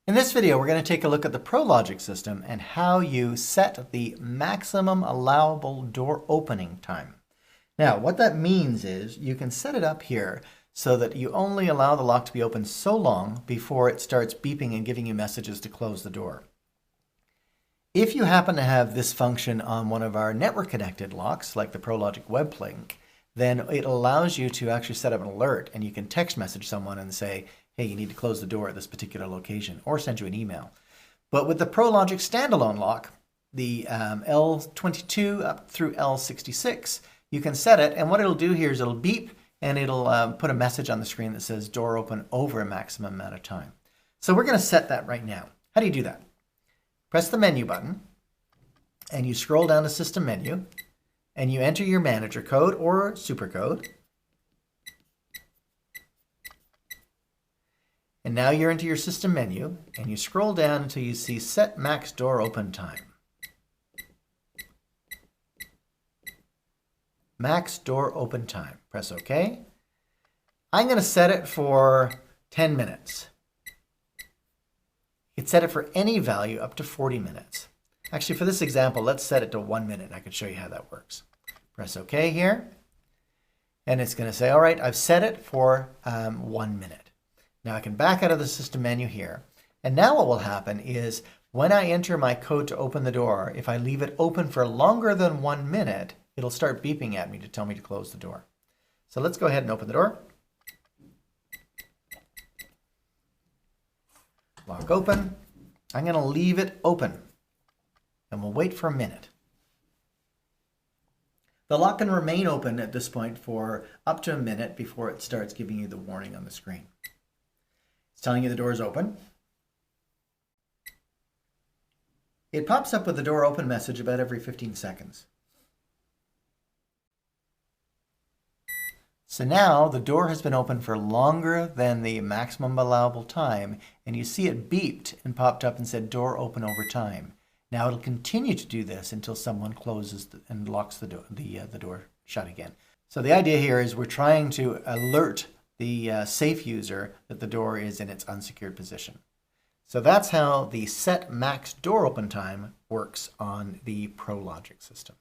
In this video, we're going to take a look at the ProLogic system and how you set the maximum allowable door opening time. Now, what that means is you can set it up here so that you only allow the lock to be open so long before it starts beeping and giving you messages to close the door. If you happen to have this function on one of our network connected locks, like the ProLogic Web Link, then it allows you to actually set up an alert, and you can text message someone and say, hey, you need to close the door at this particular location, or send you an email. But with the ProLogic standalone lock, the L22 up through L66, you can set it, and what it'll do here is it'll beep, and it'll put a message on the screen that says door open over a maximum amount of time. So we're going to set that right now. How do you do that? Press the menu button, and you scroll down the system menu, and you enter your manager code or supercode. And now you're into your system menu, and you scroll down until you see Set Max Door Open Time. Max Door Open Time. Press OK. I'm going to set it for 10 minutes. You can set it for any value up to 40 minutes. Actually, for this example, let's set it to 1 minute. I can show you how that works. Press OK here. And it's going to say, all right, I've set it for 1 minute. Now I can back out of the system menu here. And now what will happen is when I enter my code to open the door, if I leave it open for longer than 1 minute, it'll start beeping at me to tell me to close the door. So let's go ahead and open the door. Lock open. I'm going to leave it open. And we'll wait for a minute. The lock can remain open at this point for up to a minute before it starts giving you the warning on the screen. It's telling you the door is open. It pops up with the door open message about every 15 seconds. So now the door has been open for longer than the maximum allowable time, and you see it beeped and popped up and said door open over time. Now it'll continue to do this until someone closes and locks the door shut again. So the idea here is we're trying to alert the safe user that the door is in its unsecured position. So that's how the set max door open time works on the ProLogic system.